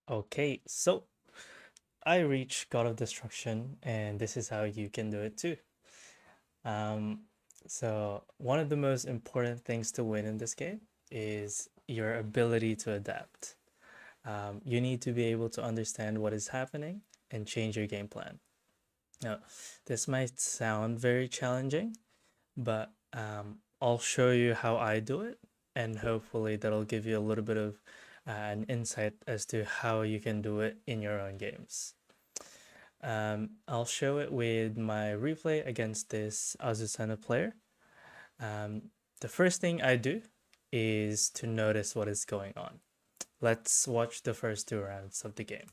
Okay, so I reached God of Destruction, and this is how you can do it too. Um, so one of the most important things to win in this game is your ability to adapt. You need to be able to understand what is happening and change your game plan. Now, this might sound very challenging, but I'll show you how I do it, and hopefully that'll give you a little bit of an insight as to how you can do it in your own games. I'll show it with my replay against this Azucena player. Um, the first thing I do is to notice what is going on. Let's watch the first two rounds of the game.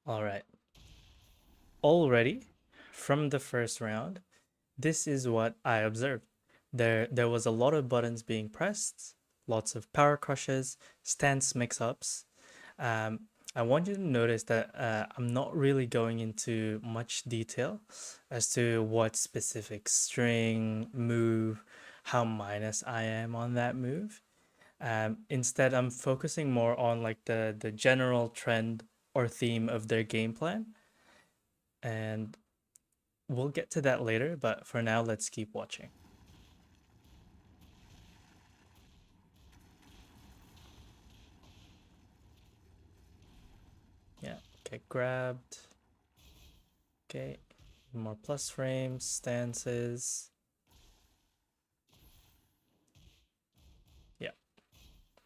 All right. Already from the first round, this is what I observed. There was a lot of buttons being pressed, lots of power crushes, stance mix-ups. Um, I want you to notice that I'm not really going into much detail as to what specific string, move, how minus I am on that move. Instead, I'm focusing more on like the general trend or theme of their game plan, and we'll get to that later. But for now, let's keep watching. Yeah, okay, grabbed. Okay, more plus frames, stances. Yeah,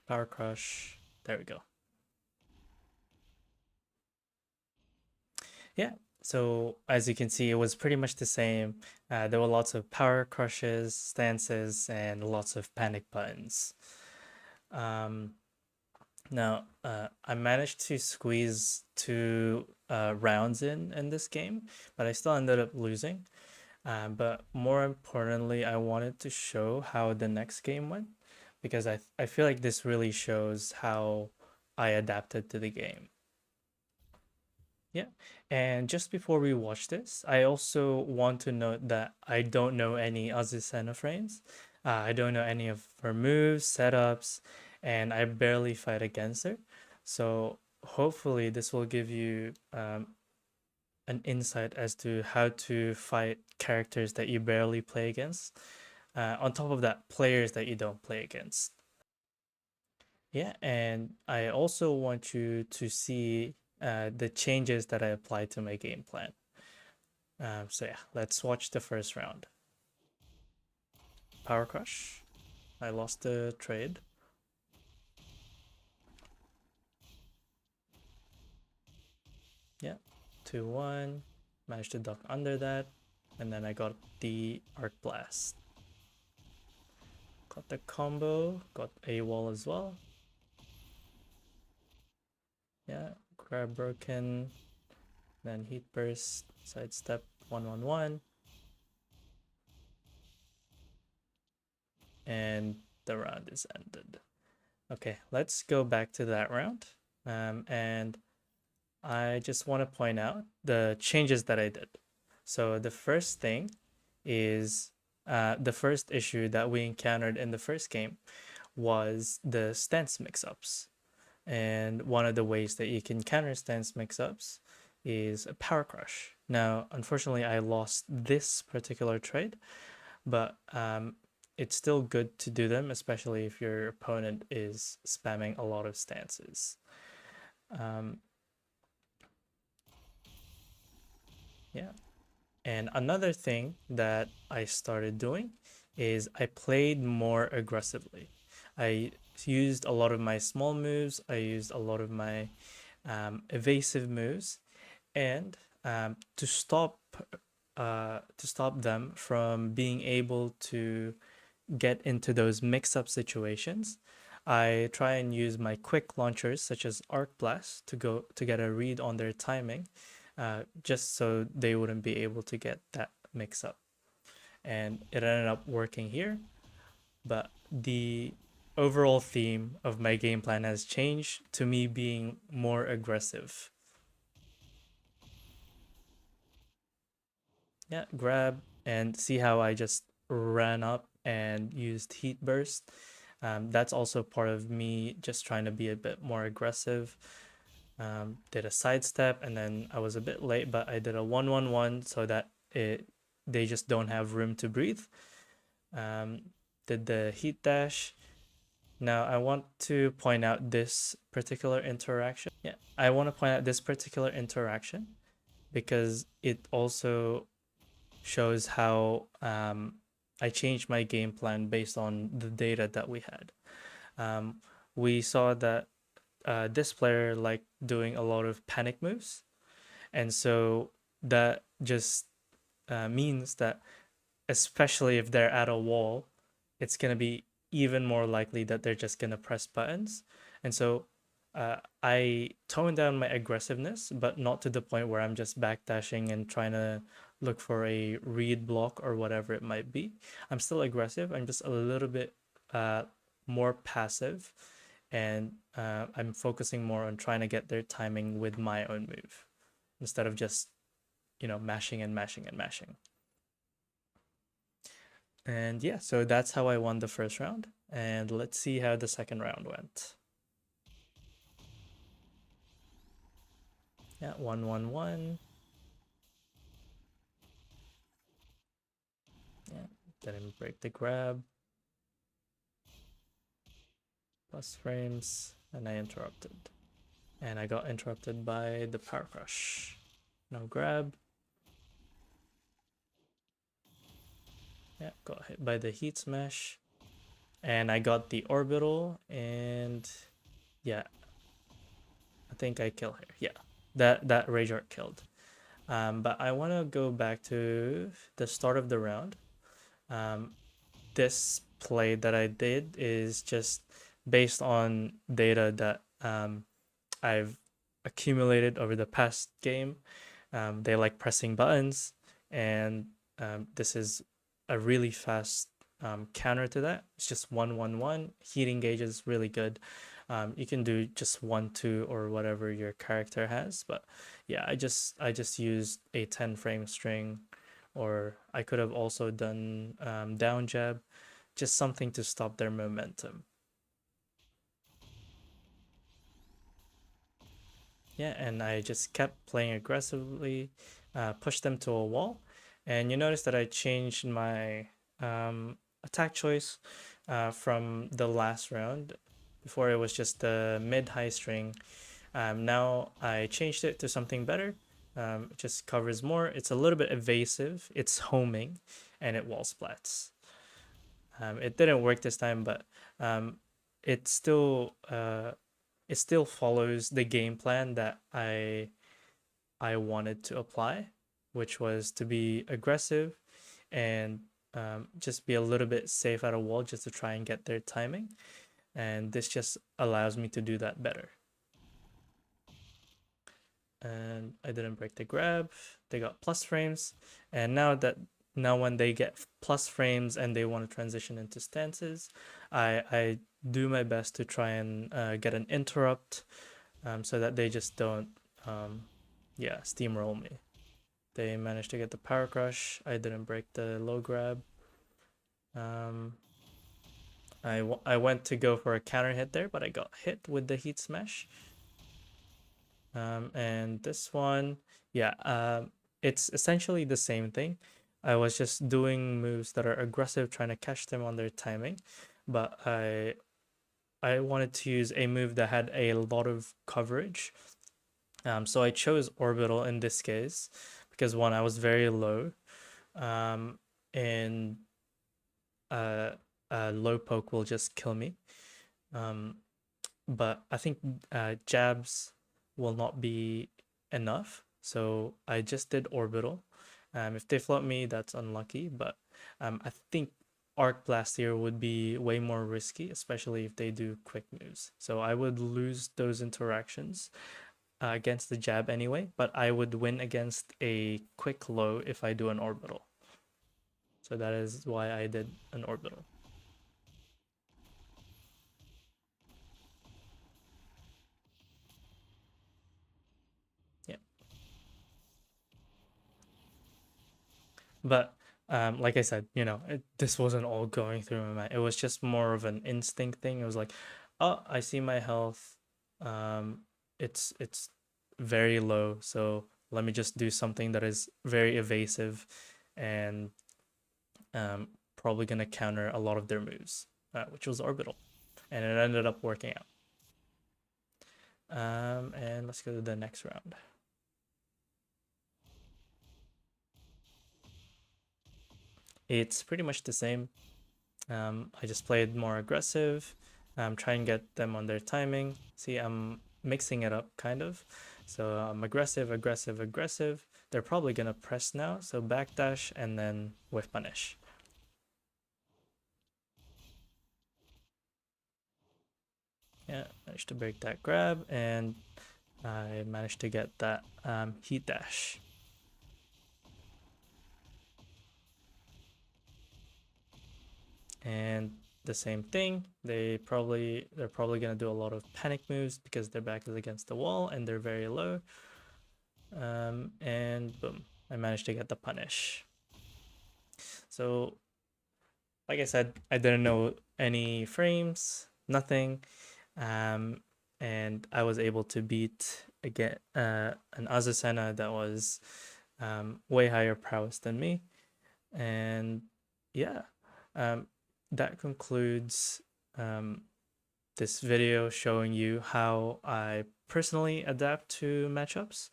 power crush. There we go. Yeah, so as you can see, it was pretty much the same. There were lots of power crushes, stances, and lots of panic buttons. Um, now, I managed to squeeze two rounds in this game, but I still ended up losing. But more importantly, I wanted to show how the next game went because I feel like this really shows how I adapted to the game. Yeah. And just before we watch this, I also want to note that I don't know any Azucena frames. I don't know any of her moves, setups, and I barely fight against her. So hopefully this will give you an insight as to how to fight characters that you barely play against. On top of that, players that you don't play against. Yeah, and I also want you to see the changes that I applied to my game plan. So yeah, let's watch the first round. Power Crush. I lost the trade. Yeah, 2-1. Managed to duck under that. And then I got the Arc Blast. Got the combo. Got a wall as well. Yeah, grab broken. Then Heat Burst. Sidestep 1-1-1. And the round is ended. Okay, let's go back to that round. And I just want to point out the changes that I did. So the first thing is the first issue that we encountered in the first game was the stance mix-ups. And one of the ways that you can counter stance mix-ups is a power crush. Now, unfortunately, I lost this particular trade, but it's still good to do them, especially if your opponent is spamming a lot of stances. Um, yeah. And another thing that I started doing is I played more aggressively. I used a lot of my small moves, I used a lot of my evasive moves, and to stop them from being able to get into those mix-up situations, I try and use my quick launchers such as Arc Blast to get a read on their timing, just so they wouldn't be able to get that mix up. And it ended up working here, but the overall theme of my game plan has changed to me being more aggressive. Yeah, grab and see how I just ran up and used heat burst. That's also part of me just trying to be a bit more aggressive. Did a sidestep and then I was a bit late, but I did a 1-1-1 so that they just don't have room to breathe. Um, did the heat dash. Now I want to point out this particular interaction. Yeah, I want to point out this particular interaction because it also shows how I changed my game plan based on the data that we had. Um, we saw that this player liked doing a lot of panic moves, and so that just means that, especially if they're at a wall, it's going to be even more likely that they're just going to press buttons. And so I tone down my aggressiveness, but not to the point where I'm just backdashing and trying to look for a read block or whatever it might be. I'm still aggressive. I'm just a little bit uh, more passive, and I'm focusing more on trying to get their timing with my own move instead of just, mashing and mashing and mashing. And yeah, so that's how I won the first round. And let's see how the second round went. Yeah, 1-1-1. Yeah, didn't break the grab. Plus frames, and I interrupted. And I got interrupted by the power crush. No grab. Yeah, got hit by the heat smash. And I got the orbital, and yeah, I think I kill her. Yeah, that rage art killed. But I want to go back to the start of the round. Um, this play that I did is just based on data that I've accumulated over the past game. They like pressing buttons, and this is a really fast counter to that. It's just 1-1-1. Heating gauge is really good. You can do just 1-2 or whatever your character has, but yeah, I just used a 10 frame string, or I could have also done down jab, just something to stop their momentum. Yeah, and I just kept playing aggressively, pushed them to a wall, and you notice that I changed my attack choice from the last round. Before it was just the mid-high string. Now I changed it to something better. It just covers more. It's a little bit evasive. It's homing, and it wall splats. It didn't work this time, but um, it still uh, it still follows the game plan that I wanted to apply, which was to be aggressive and just be a little bit safe at a wall just to try and get their timing. And this just allows me to do that better. And I didn't break the grab. They got plus frames, and now when they get plus frames and they want to transition into stances, I do my best to try and get an interrupt, so that they just don't yeah, steamroll me. They managed to get the power crush. I didn't break the low grab. Um, I went to go for a counter hit there, but I got hit with the heat smash. And this one, yeah, it's essentially the same thing. I was just doing moves that are aggressive, trying to catch them on their timing, but I wanted to use a move that had a lot of coverage. So I chose orbital in this case because one, I was very low, um, and uh, a low poke will just kill me. Um, but I think jabs will not be enough. So I just did orbital. If they float me, that's unlucky. But I think Arc Blastier would be way more risky, especially if they do quick moves. So I would lose those interactions against the jab anyway, but I would win against a quick low if I do an orbital. So that is why I did an orbital. Yeah. But like I said, this wasn't all going through my mind. It was just more of an instinct thing. It was like, oh, I see my health. Um, it's very low, so let me just do something that is very evasive and probably gonna counter a lot of their moves, which was orbital, and it ended up working out. And let's go to the next round. It's pretty much the same. I just played more aggressive, try and get them on their timing. See, I'm mixing it up kind of. So I'm aggressive, aggressive, aggressive. They're probably gonna press now, so backdash and then whiff punish. Yeah, managed to break that grab, and I managed to get that heat dash. And the same thing, they're probably gonna do a lot of panic moves because their back is against the wall and they're very low. And boom, I managed to get the punish. So, like I said, I didn't know any frames, nothing, and I was able to beat again an Azucena that was way higher prowess than me, and yeah, um, that concludes this video showing you how I personally adapt to matchups,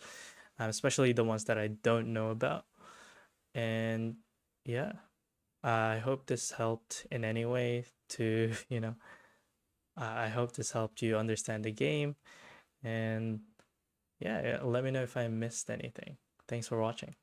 especially the ones that I don't know about. And yeah, I hope this helped in any way to, I hope this helped you understand the game. And yeah, let me know if I missed anything. Thanks for watching.